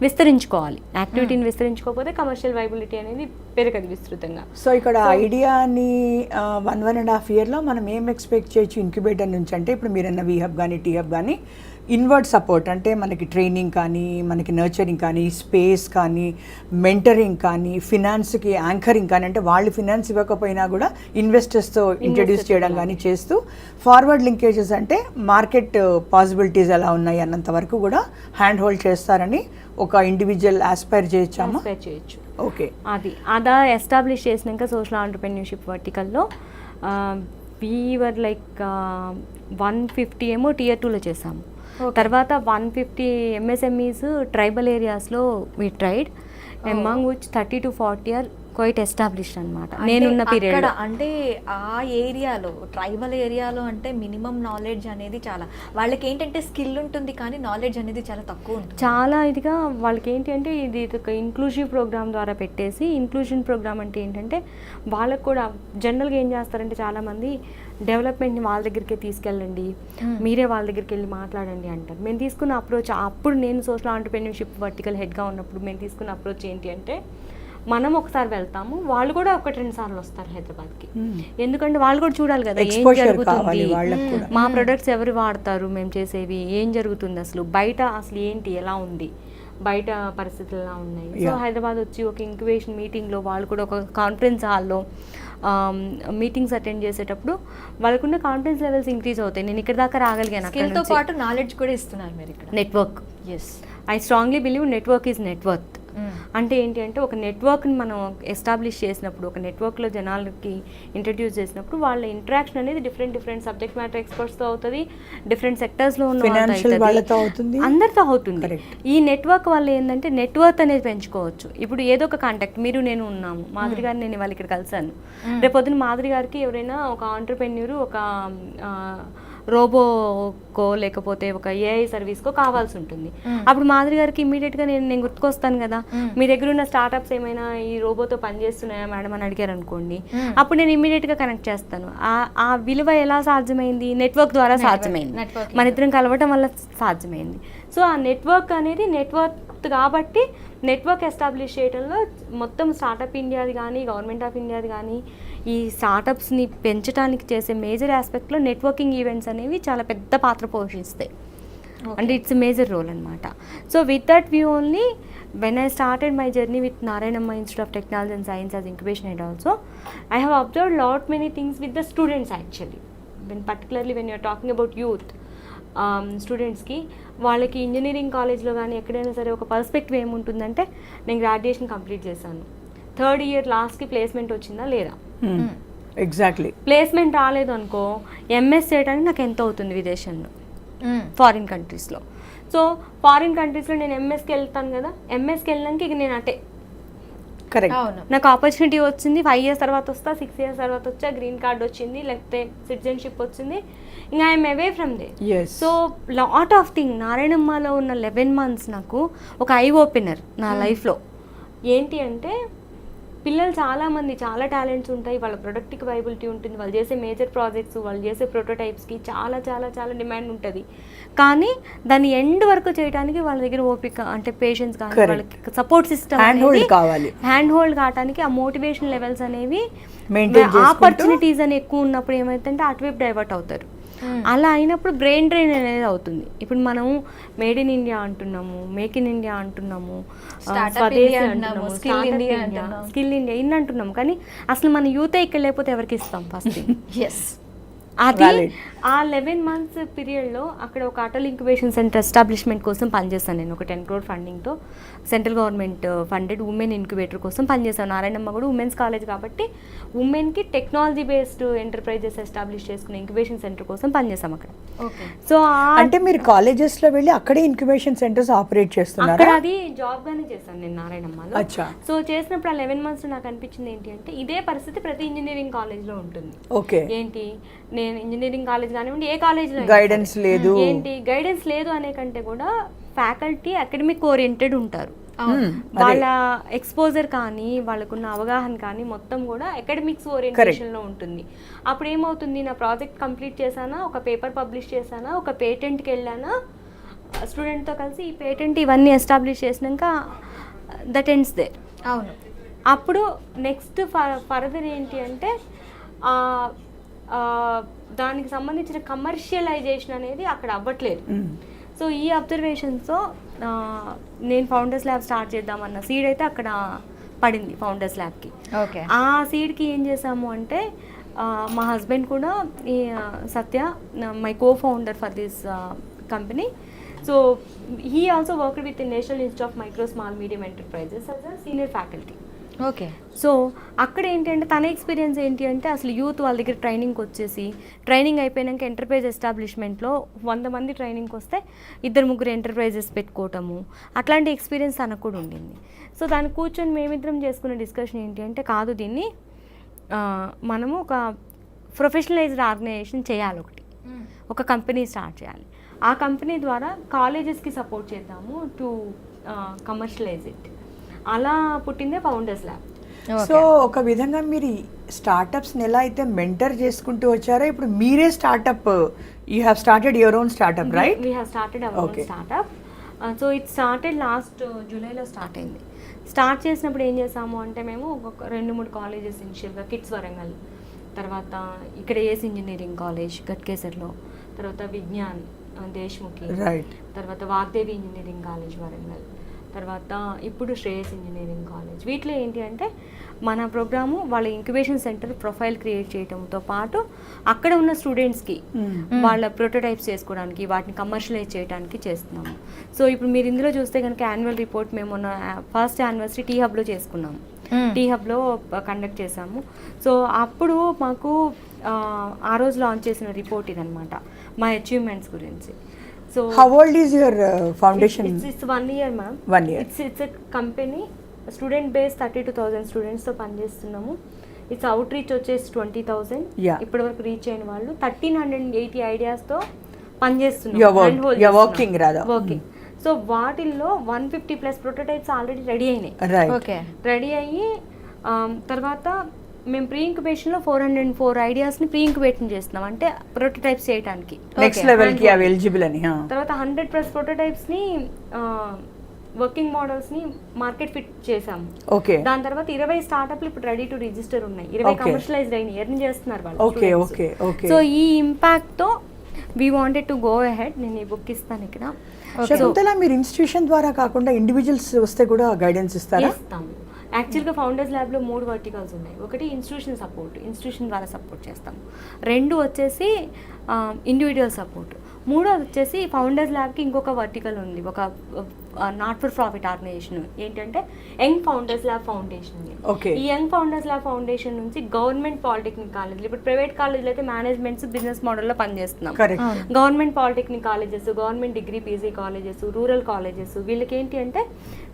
విస్తరించుకోవాలి, యాక్టివిటీని విస్తరించుకోకపోతే కమర్షియల్ వైబిలిటీ అనేది పెరగదు విస్తృతంగా. సో ఇక్కడ ఐడియాని 1.5 yearలో మనం ఏం ఎక్స్పెక్ట్ చేయొచ్చు ఇంక్యుబేటర్ నుంచి అంటే ఇప్పుడు మీరన్న వి హబ్ కానీ టీ హబ్ కానీ ఇన్వర్డ్ సపోర్ట్ అంటే మనకి ట్రైనింగ్ కానీ, మనకి నర్చరింగ్ కానీ, స్పేస్ కానీ, మెంటరింగ్ కానీ, ఫినాన్స్కి యాంకరింగ్ కానీ, అంటే వాళ్ళు ఫినాన్స్ ఇవ్వకపోయినా కూడా ఇన్వెస్టర్స్తో ఇంట్రడ్యూస్ చేయడం కానీ చేస్తూ ఫార్వర్డ్ లింకేజెస్ అంటే మార్కెట్ పాసిబిలిటీస్ ఎలా ఉన్నాయి అన్నంత వరకు కూడా హ్యాండ్ హోల్డ్ చేస్తారని ఒక ఇండివిజువల్ ఆస్పైర్ చేయొచ్చామా? చేయొచ్చు. ఓకే, అదా ఎస్టాబ్లిష్ చేసినాక సోషల్ ఆంటర్‌ప్రెన్యూర్‌షిప్ వర్టికల్లో వీవర్ లైక్ 150 ఏమో Tier 2లో చేసాము. తర్వాత 150 MSMEs ట్రైబల్ ఏరియాస్లో we tried, among which 30 to 40 are quite established అనమాట అంటే నేనున్న అక్కడ పీరియడ్. అంటే ఆ ఏరియాలో ట్రైబల్ ఏరియాలో అంటే మినిమం నాలెడ్జ్ అనేది చాలా, వాళ్ళకి ఏంటంటే స్కిల్ ఉంటుంది కానీ నాలెడ్జ్ అనేది చాలా తక్కువ ఉంటుంది. చాలా ఇదిగా వాళ్ళకి ఏంటి అంటే ఇది ఒక ఇంక్లూజివ్ ప్రోగ్రామ్ ద్వారా పెట్టేసి, ఇంక్లూజన్ ప్రోగ్రామ్ అంటే ఏంటంటే వాళ్ళకు కూడా జనరల్గా ఏం చేస్తారంటే చాలామంది డెవలప్మెంట్ని వాళ్ళ దగ్గరికే తీసుకెళ్ళండి, మీరే వాళ్ళ దగ్గరికి వెళ్ళి మాట్లాడండి అంటారు. మేము తీసుకున్న అప్రోచ్, అప్పుడు నేను సోషల్ ఆంటర్‌ప్రెన్యూర్‌షిప్ వర్టికల్ హెడ్గా ఉన్నప్పుడు మేము తీసుకున్న అప్రోచ్ ఏంటి అంటే, మనం ఒకసారి వెళ్తాము, వాళ్ళు కూడా 1-2 సార్లు వస్తారు హైదరాబాద్కి. ఎందుకంటే వాళ్ళు కూడా చూడాలి కదా ఏం Exposure జరుగుతుంది, కావాలి వాళ్ళకు కూడా. మా ప్రొడక్ట్స్ ఎవరు వాడతారు, మేము చేసేవి ఏం జరుగుతుంది, అసలు బయట అసలు ఏంటి ఎలా ఉంది, బయట పరిస్థితులు ఎలా ఉన్నాయి. సో హైదరాబాద్ వచ్చి ఒక ఇంక్యుబేషన్ మీటింగ్లో వాళ్ళు కూడా ఒక కాన్ఫరెన్స్ హాల్లో మీటింగ్స్ అటెండ్ చేసేటప్పుడు వాళ్ళకున్న కాన్ఫిడెన్స్ లెవెల్స్ ఇంక్రీజ్ అవుతాయి. నేను ఇక్కడ దాకా రాగలిగాను. స్కిల్తో పాటు నాలెడ్జ్ కూడా ఇస్తున్నారు మీరు ఇక్కడ. Network, yes, I strongly believe network is net worth. అంటే ఏంటి అంటే ఒక నెట్వర్క్ని మనం ఎస్టాబ్లిష్ చేసినప్పుడు, ఒక నెట్వర్క్లో జనాలకి ఇంట్రడ్యూస్ చేసినప్పుడు వాళ్ళ ఇంటరాక్షన్ అనేది డిఫరెంట్ సబ్జెక్ట్ మ్యాటర్ ఎక్స్పర్ట్స్తో అవుతుంది, డిఫరెంట్ సెక్టర్స్లో ఉన్న వాళ్ళతో అవుతుంది, అందరితో అవుతుంది. ఈ నెట్వర్క్ వల్ల ఏంటంటే నెట్వర్క్ అనేది పెంచుకోవచ్చు. ఇప్పుడు ఏదో ఒక కాంటాక్ట్, మీరు నేను ఉన్నాము, మాధురి గారిని నేను వాళ్ళు ఇక్కడ కలిసాను, రేపు పొద్దున మాధురి గారికి ఎవరైనా ఒక ఆంటర్‌ప్రెన్యూర్ ఒక రోబోకో లేకపోతే ఒక ఏఐ సర్వీస్కో కావాల్సి ఉంటుంది. అప్పుడు మాధురి గారికి ఇమీడియట్గా నేను గుర్తుకొస్తాను కదా, మీ దగ్గర ఉన్న స్టార్టప్స్ ఏమైనా ఈ రోబోతో పనిచేస్తున్నాయా మేడం అని అడిగారు అనుకోండి, అప్పుడు నేను ఇమీడియట్గా కనెక్ట్ చేస్తాను. ఆ విలువ ఎలా సాధ్యమైంది? నెట్వర్క్ ద్వారా సాధ్యమైంది, మన ఇద్దరం కలవటం వల్ల సాధ్యమైంది. సో ఆ నెట్వర్క్ అనేది నెట్వర్క్ కాబట్టి నెట్వర్క్ ఎస్టాబ్లిష్ చేయడంలో మొత్తం స్టార్టప్ ఇండియాది కానీ గవర్నమెంట్ ఆఫ్ ఇండియాది కానీ ఈ స్టార్టప్స్ని పెంచడానికి చేసే మేజర్ ఆస్పెక్ట్లో నెట్వర్కింగ్ ఈవెంట్స్ అనేవి చాలా పెద్ద పాత్ర పోషిస్తాయి. అంటే ఇట్స్ మేజర్ రోల్ అనమాట. So with that view only when I started my journey with Narayanamma institute of technology and science as incubation head also, I have observed lot many things with the students actually. Particularly when you're talking about youth స్టూడెంట్స్కి, వాళ్ళకి engineering కాలేజ్లో కానీ ఎక్కడైనా సరే ఒక perspective ఏముంటుందంటే, నేను graduation complete చేశాను, 3rd ఇయర్ లాస్ట్కి ప్లేస్మెంట్ వచ్చిందా లేదా, ఎగ్జాక్ట్లీ ప్లేస్మెంట్ రాలేదు అనుకో ఎంఎస్ చేయడానికి నాకు ఎంత అవుతుంది విదేశంలో, ఫారిన్ కంట్రీస్లో. సో ఫారిన్ కంట్రీస్లో నేను ఎంఎస్కి వెళ్తాను కదా, ఎంఎస్కి వెళ్ళడానికి ఇక నేను అటే కరెక్ట్, నాకు ఆపర్చునిటీ వచ్చింది, 5 years తర్వాత వస్తా, 6 years తర్వాత వచ్చా, గ్రీన్ కార్డ్ వచ్చింది, లేకపోతే సిటిజన్షిప్ వచ్చింది, ఇంకా I'm away from there. So lot of thing నారాయణమ్మలో ఉన్న 11 months నాకు ఒక ఐ ఓపెనర్ నా లైఫ్లో. ఏంటి అంటే పిల్లలు చాలామంది చాలా టాలెంట్స్ ఉంటాయి, వాళ్ళ ప్రొడక్ట్కి వైబిలిటీ ఉంటుంది, వాళ్ళు చేసే మేజర్ ప్రాజెక్ట్స్, వాళ్ళు చేసే ప్రోటోటైప్స్కి చాలా చాలా చాలా డిమాండ్ ఉంటుంది, కానీ దాన్ని ఎండ్ వరకు చేయడానికి వాళ్ళ దగ్గర ఓపిక అంటే పేషెన్స్ కానీ వాళ్ళకి సపోర్ట్ సిస్టమ్ కావాలి, హ్యాండ్ హోల్డ్ కావడానికి ఆ మోటివేషన్ లెవెల్స్ అనేవి, ఆపర్చునిటీస్ అని ఎక్కువ ఉన్నప్పుడు ఏమైతుందంటే అటువైపు డైవర్ట్ అవుతారు. అలా అయినప్పుడు బ్రెయిన్ డ్రైన్ అనేది అవుతుంది. ఇప్పుడు మనం మేడ్ ఇన్ ఇండియా అంటున్నాము, మేక్ ఇన్ ఇండియా అంటున్నాము, స్వదేశీ అంటున్నాము, స్కిల్ ఇండియా ఇన్ని అంటున్నాము, కానీ అసలు మన యూత్ ఇక్కడ లేకపోతే ఎవరికి ఇస్తాం ఫస్ట్. ఎస్, అది ఆ 11 months పీరియడ్లో అక్కడ ఒక అటల్ ఇంక్యుబేషన్ సెంటర్ ఎస్టాబ్లిష్మెంట్ కోసం పనిచేస్తాను నేను. ఒక 10 crore ఫండింగ్తో central government funded women incubator కోసం పనిచేస్తాను. నారాయణమ్మ కూడా ఉమెన్స్ కాలేజ్ కాబట్టి ఉమెన్కి టెక్నాలజీ బేస్డ్ ఎంటర్ప్రైజెస్ ఎస్టాబ్లిష్ చేసుకునే ఇంక్యుబేషన్ సెంటర్ కోసం పనిచేస్తాం అక్కడ. సో అంటే మీరు కాలేజెస్లో వెళ్ళి అక్కడే ఇంక్యుబేషన్ సెంటర్స్ ఆపరేట్ చేస్తున్నారు? అక్కడ అది జాబ్గానే చేశాను నేను నారాయణమ్మలో. సో చేసినప్పుడు ఆ 11 months నాకు అనిపించింది ఏంటి అంటే, ఇదే పరిస్థితి ప్రతి ఇంజనీరింగ్ కాలేజ్లో ఉంటుంది. ఓకే, ఏంటి నేను ఇంజనీరింగ్ కాలేజ్ కానివ్వండి ఏ కాలేజ్లో గైడెన్స్ లేదు, ఏంటి గైడెన్స్ లేదు అనే కంటే కూడా ఫ్యాకల్టీ అకాడమిక్ ఓరియంటెడ్ ఉంటారు. వాళ్ళ ఎక్స్పోజర్ కానీ వాళ్ళకున్న అవగాహన కానీ మొత్తం కూడా అకాడమిక్స్ ఓరియంటేషన్లో ఉంటుంది. అప్పుడు ఏమవుతుంది, నా ప్రాజెక్ట్ కంప్లీట్ చేశానా, ఒక పేపర్ పబ్లిష్ చేశానా, ఒక పేటెంట్కి వెళ్ళానా స్టూడెంట్తో కలిసి, ఈ పేటెంట్ ఇవన్నీ ఎస్టాబ్లిష్ చేసినాక దట్ ఎండ్స్ దేర్. అవును, అప్పుడు నెక్స్ట్ ఫర్దర్ ఏంటి అంటే దానికి సంబంధించిన కమర్షియలైజేషన్ అనేది అక్కడ అవ్వట్లేదు. సో ఈ అబ్జర్వేషన్స్తో నేను ఫౌండర్స్ ల్యాబ్ స్టార్ట్ చేద్దామన్న సీడ్ అయితే అక్కడ పడింది ఫౌండర్స్ ల్యాబ్కి. ఓకే, ఆ సీడ్కి ఏం చేసాము అంటే, మా హస్బెండ్ కూడా ఈ Satya my co founder for this company. So he also worked with national institute of micro small medium enterprises as a senior faculty. Okay. So అక్కడ ఏంటంటే తన ఎక్స్పీరియన్స్ ఏంటి అంటే అసలు యూత్ వాళ్ళ దగ్గర ట్రైనింగ్కి వచ్చేసి ట్రైనింగ్ అయిపోయాక ఎంటర్ప్రైజ్ ఎస్టాబ్లిష్మెంట్లో 100 మంది ట్రైనింగ్కి వస్తే 2-3 ఎంటర్ప్రైజెస్ పెట్టుకోవటము అట్లాంటి ఎక్స్పీరియన్స్ తనకు కూడా ఉండింది. సో దాన్ని కూర్చొని మేమిద్దరం చేసుకునే డిస్కషన్ ఏంటి అంటే కాదు దీన్ని మనము ఒక ప్రొఫెషనలైజ్డ్ ఆర్గనైజేషన్ చేయాలి, ఒక కంపెనీ స్టార్ట్ చేయాలి. ఆ కంపెనీ ద్వారా కాలేజెస్కి సపోర్ట్ చేద్దాము టు కమర్షియలైజ్ ఇట్. అలా పుట్టిందే ఫౌండర్స్ ల్యాబ్. సో ఒక విధంగా మీరు స్టార్టప్స్ని ఎలా అయితే మెంటర్ చేసుకుంటూ వచ్చారో ఇప్పుడు మీరే startup, you have started your own startup, right? We have started our own startup. So it started last జూలైలో స్టార్ట్ అయింది. స్టార్ట్ చేసినప్పుడు ఏం చేసాము అంటే మేము ఒక 2-3 కాలేజెస్ ఇనిషియల్గా కిడ్స్ వరంగల్, తర్వాత ఇక్కడ ఏస్ ఇంజనీరింగ్ కాలేజ్ గట్కేసర్లో, తర్వాత విజ్ఞాన్ దేశ్ముఖి, రైట్, తర్వాత వాగ్దేవి ఇంజనీరింగ్ కాలేజ్ వరంగల్, తర్వాత ఇప్పుడు శ్రేయస్ ఇంజనీరింగ్ కాలేజ్. వీటిలో ఏంటి అంటే మన ప్రోగ్రాము వాళ్ళ ఇంక్యుబేషన్ సెంటర్ ప్రొఫైల్ క్రియేట్ చేయడంతో పాటు అక్కడ ఉన్న స్టూడెంట్స్కి వాళ్ళ ప్రోటోటైప్స్ చేసుకోవడానికి వాటిని కమర్షియలైజ్ చేయడానికి చేస్తున్నాము. సో ఇప్పుడు మీరు ఇందులో చూస్తే కనుక యాన్యువల్ రిపోర్ట్ మేము మొన్న ఫస్ట్ యానివర్సరీ టీ హబ్లో చేసుకున్నాము. టీ హబ్లో కండక్ట్ చేసాము. సో అప్పుడు మాకు ఆ రోజు లాంచ్ చేసిన రిపోర్ట్ ఇదనమాట మా అచీవ్మెంట్స్ గురించి. So how old is your foundation? It's 1 year ma'am. 1 year. It's a company, student base 32,000 స్టూడెంట్స్తో పనిచేస్తున్నాము. ఇట్స్ అవుట్ రీచ్ వచ్చేసి 20,000. Yeah. ఇప్పటి వరకు రీచ్ అయిన వాళ్ళు 1380 ఐడియాస్తో పనిచేస్తున్నాము. You're working rather. Working. So వాటిల్లో 150+ ప్రోటోటైప్స్ ఆల్రెడీ రెడీ అయినాయి. Right, okay. రెడీ అయ్యి తర్వాత మేము ప్రీ ఇంక్యుబేషన్లో 404 ఐడియాస్ని ప్రీ ఇంక్యుబేషన్ చేస్తున్నాం, అంటే ప్రోటోటైప్స్ చేయడానికి. నెక్స్ట్ లెవెల్కి అవి ఎలిజిబుల్ అని. తర్వాత 100+ ప్రోటోటైప్స్ని వర్కింగ్ మోడల్స్ని మార్కెట్ ఫిట్ చేసాము. ఓకే. దాని తర్వాత 20 స్టార్టప్లు ఇప్పుడు రెడీ టు రిజిస్టర్ ఉన్నాయి. 20 కమర్షియలైజ్డ్ అయినాయి, ఎర్న్ చేస్తున్నారు వాళ్ళు. Okay, okay, okay. సో ఈ ఇంపాక్ట్తో we wanted to go ahead. నేను ఈ బుక్ ఇస్తాను ఇక్కడ. శకుంతల, మీరు ఇన్స్టిట్యూషన్ ద్వారా కాకుండా ఇండివిజువల్స్ వస్తే కూడా గైడెన్స్ ఇస్తారా? ఇస్తాము. యాక్చువల్గా ఫౌండర్స్ ల్యాబ్లో 3 వర్టికల్స్ ఉన్నాయి. ఒకటి ఇన్స్టిట్యూషన్ సపోర్ట్, ఇన్స్టిట్యూషన్ ద్వారా సపోర్ట్ చేస్తాము. 2 వచ్చేసి ఇండివిజువల్ సపోర్ట్. 3 వచ్చేసి ఫౌండర్స్ ల్యాబ్కి ఇంకొక వర్టికల్ ఉంది, ఒక నాట్ ఫర్ ప్రాఫిట్ ఆర్గనైజేషన్. ఏంటంటే young founders lab foundation. Okay. ఈ యంగ్ ఫౌండర్స్ ల్యాబ్ ఫౌండేషన్ నుంచి గవర్నమెంట్ పాలిటెక్నిక్ కాలేజీలు, ఇప్పుడు ప్రైవేట్ కాలేజీలు అయితే మేనేజ్మెంట్స్ బిజినెస్ మోడల్లో పనిచేస్తున్నాం. Government polytechnic colleges, government degree PG colleges, rural colleges, వీళ్ళకి ఏంటి అంటే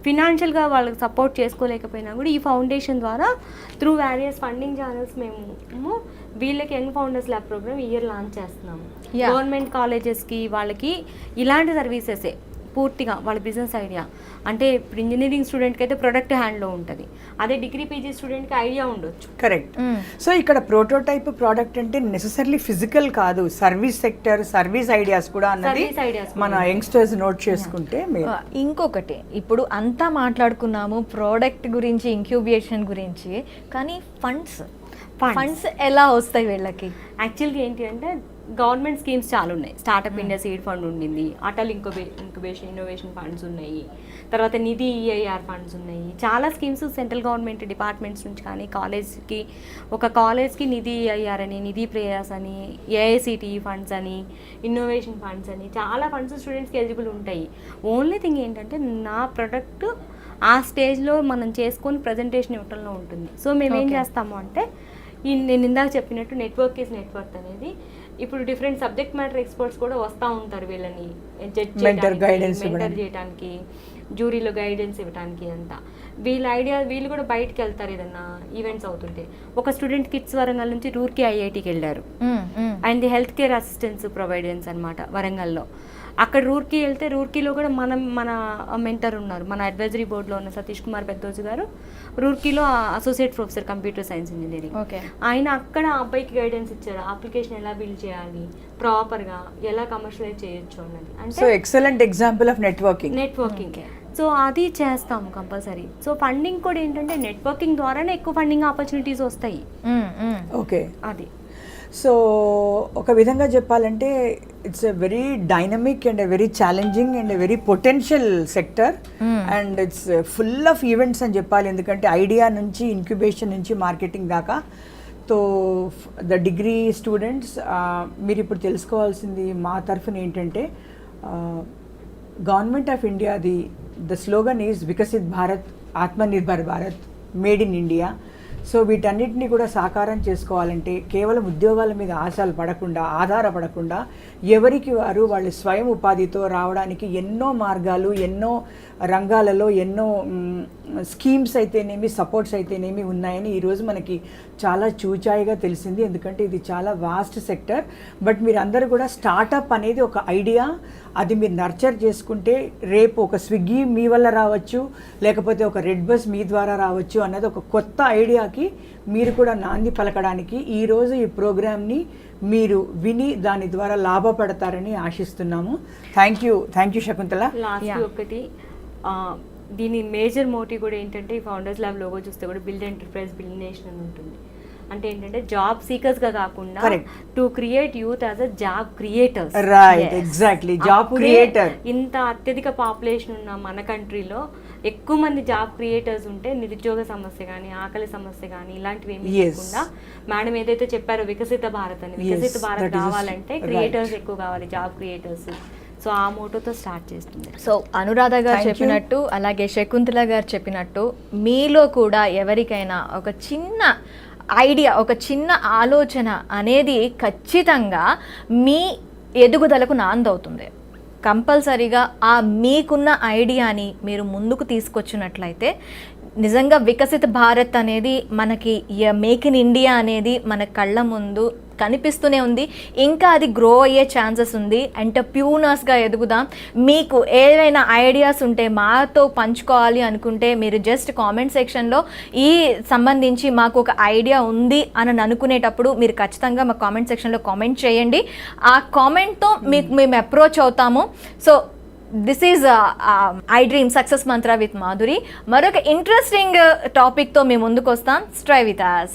ఫినాన్షియల్గా వాళ్ళకి సపోర్ట్ చేసుకోలేకపోయినా కూడా ఈ ఫౌండేషన్ ద్వారా త్రూ వేరియస్ ఫండింగ్ ఛానల్స్ మేము వీళ్ళకి యంగ్ ఫౌండర్స్ ల్యాబ్ ప్రోగ్రామ్ ఈ ఇయర్ లాంచ్ చేస్తున్నాము. గవర్నమెంట్ కాలేజెస్కి వాళ్ళకి ఇలాంటి సర్వీసెసే పూర్తిగా వాళ్ళ బిజినెస్ ఐడియా. అంటే ఇప్పుడు ఇంజనీరింగ్ స్టూడెంట్కి అయితే ప్రొడక్ట్ హ్యాండ్లో ఉంటుంది, అదే డిగ్రీ పీజీ స్టూడెంట్కి ఐడియా ఉండొచ్చు. కరెక్ట్. సో ఇక్కడ ప్రోటోటైప్ ప్రోడక్ట్ అంటే నెసెసర్లీ ఫిజికల్ కాదు, సర్వీస్ సెక్టర్, సర్వీస్ ఐడియాస్ కూడా అన్నది మన యంగ్స్టర్స్ నోట్ చేసుకుంటే. ఇంకొకటి, ఇప్పుడు అంతా మాట్లాడుకున్నాము ప్రోడక్ట్ గురించి, ఇంక్యుబేషన్ గురించి, కానీ ఫండ్స్ ఎలా వస్తాయి వీళ్ళకి? యాక్చువల్గా ఏంటి అంటే గవర్నమెంట్ స్కీమ్స్ చాలా ఉన్నాయి. స్టార్టప్ ఇండియా సీడ్ ఫండ్ ఉండింది, అటల్ ఇంక్యుబేషన్ ఇన్నోవేషన్ ఫండ్స్ ఉన్నాయి, తర్వాత నిధి ఈఐఆర్ ఫండ్స్ ఉన్నాయి. చాలా స్కీమ్స్ సెంట్రల్ గవర్నమెంట్ డిపార్ట్మెంట్స్ నుంచి కానీ కాలేజ్కి, ఒక కాలేజ్కి నిధి ఈఐఆర్ అని, నిధి ప్రయాస్ అని, ఏఐసిటిఈ ఫండ్స్ అని, ఇన్నోవేషన్ ఫండ్స్ అని, చాలా ఫండ్స్ స్టూడెంట్స్కి ఎలిజిబుల్ ఉంటాయి. ఓన్లీ థింగ్ ఏంటంటే నా ప్రొడక్ట్ ఆ స్టేజ్లో మనం చేసుకొని ప్రజెంటేషన్ ఇవ్వటంలో ఉంటుంది. సో మేము ఏం చేస్తాము అంటే నేను ఇందాక చెప్పినట్టు నెట్వర్క్ ఈజ్ నెట్వర్క్ అనేది, ఇప్పుడు డిఫరెంట్ సబ్జెక్ట్ మ్యాటర్ ఎక్స్పర్ట్స్ కూడా వస్తూ ఉంటారు వీళ్ళని జడ్జ్ మెంటర్ చేయడానికి, జ్యూరీలో గైడెన్స్ ఇవ్వడానికి అంతా. వీళ్ళ ఐడియా వీళ్ళు కూడా బయటకు వెళ్తారు ఏదన్నా ఈవెంట్స్ అవుతుంటే. ఒక స్టూడెంట్ కిడ్స్ వరంగల్ నుంచి రూర్కీ ఐఐటికి వెళ్ళారు, అండ్ హెల్త్ కేర్ అసిస్టెన్స్ ప్రొవైడెన్స్ అనమాట వరంగల్లో. అక్కడ రూర్కీ వెళ్తే రూర్కీలో కూడా మన మెంటర్ ఉన్నారు, మన అడ్వైజరీ బోర్డులో ఉన్న సతీష్ కుమార్ పెద్దోజు గారు, రూర్కీలో associate professor computer science engineering. ఆయన అక్కడ అబ్బాయికి గైడెన్స్ ఇచ్చారు, అప్లికేషన్ ఎలా బిల్డ్ చేయాలి, ప్రాపర్గా ఎలా కమర్షియలైజ్ చేయొచ్చు అన్నది. అంటే excellent example of networking. So అది చేస్తాము కంపల్సరీ. సో ఫండింగ్ కూడా ఏంటంటే నెట్వర్కింగ్ ద్వారానే ఎక్కువ ఫండింగ్ ఆపర్చునిటీస్ వస్తాయి. ఓకే, అది. సో ఒక విధంగా చెప్పాలంటే it's a very dynamic and a very challenging and a very potential sector, and it's full of events అని చెప్పాలి. ఎందుకంటే ఐడియా నుంచి, ఇంక్యుబేషన్ నుంచి, మార్కెటింగ్ దాకా. సో ద డిగ్రీ స్టూడెంట్స్, మీరు ఇప్పుడు తెలుసుకోవాల్సింది మా తరఫున ఏంటంటే, గవర్నమెంట్ ఆఫ్ ఇండియాది the slogan is Viksit Bharat, Atmanirbhar Bharat, made in India. So వీటన్నిటిని కూడా సాకారం చేసుకోవాలంటే కేవలం ఉద్యోగాల మీద ఆశలు పడకుండా, ఆధారపడకుండా ఎవరికి వారు వాళ్ళు స్వయం ఉపాధితో రావడానికి ఎన్నో మార్గాలు, ఎన్నో రంగాలలో ఎన్నో స్కీమ్స్ అయితేనేమి, సపోర్ట్స్ అయితేనేమి ఉన్నాయని ఈరోజు మనకి చాలా చూచాయిగా తెలిసింది. ఎందుకంటే ఇది చాలా వాస్ట్ సెక్టర్. బట్ మీరు అందరూ కూడా స్టార్టప్ అనేది ఒక ఐడియా, అది మీరు నర్చర్ చేసుకుంటే రేపు ఒక స్విగ్గీ మీ వల్ల రావచ్చు, లేకపోతే ఒక రెడ్ బస్ మీ ద్వారా రావచ్చు అన్నది ఒక కొత్త ఐడియాకి మీరు కూడా నాంది పలకడానికి ఈరోజు ఈ ప్రోగ్రామ్ని మీరు విని దాని ద్వారా లాభపడతారని ఆశిస్తున్నాము. Thank you Shakuntala. లాస్ట్ ఒకటి దీని మేజర్ మోటివ్ కూడా ఏంటంటే, ఈ ఫౌండర్స్ ల్యాబ్ లోగో చూస్తే కూడా బిల్డ్ ఎంటర్ప్రైజ్ బిల్డ్ నేషన్ అని ఉంటుంది. అంటే ఏంటంటే జాబ్ సీకర్స్గా కాకుండా to create youth as a job creators. Right, exactly, job creator. ఇంత అత్యధిక పాపులేషన్ ఉన్న మన కంట్రీలో ఎక్కువ మంది జాబ్ క్రియేటర్స్ ఉంటే నిరుద్యోగ సమస్య కానీ, ఆకలి సమస్య కానీ ఇలాంటివి ఏమి లేకుండా మేడం ఏదైతే చెప్పారో వికసిత భారత్ అని, వికసిత భారత్ కావాలంటే క్రియేటర్స్ ఎక్కువ కావాలి, జాబ్ క్రియేటర్స్. సో ఆ మోటోతో స్టార్ట్ చేస్తుంది. సో అనురాధ గారు చెప్పినట్టు, అలాగే శకుంతల గారు చెప్పినట్టు, మీలో కూడా ఎవరికైనా ఒక చిన్న ఐడియా, ఒక చిన్న ఆలోచన అనేది ఖచ్చితంగా మీ ఎదుగుదలకు నాందవుతుంది. కంపల్సరీగా ఆ మీకున్న ఐడియాని మీరు ముందుకు తీసుకొచ్చినట్లయితే నిజంగా వికసిత భారత్ అనేది మనకి, మేక్ ఇన్ ఇండియా అనేది మన కళ్ళ ముందు కనిపిస్తూనే ఉంది. ఇంకా అది గ్రో అయ్యే ఛాన్సెస్ ఉంది. ఎంటర్ప్యూనర్స్గా ఎదుగుదాం. మీకు ఏదైనా ఐడియాస్ ఉంటే మాతో పంచుకోవాలి అనుకుంటే మీరు జస్ట్ కామెంట్ సెక్షన్లో ఈ సంబంధించి మాకు ఒక ఐడియా ఉంది అని అనుకునేటప్పుడు మీరు ఖచ్చితంగా మా కామెంట్ సెక్షన్లో కామెంట్ చేయండి. ఆ కామెంట్తో మేము అప్రోచ్ అవుతాము. So this is I dream success mantra with Madhuri. మరొక ఇంట్రెస్టింగ్ టాపిక్తో మేము ముందుకు వస్తాం. Stay with us.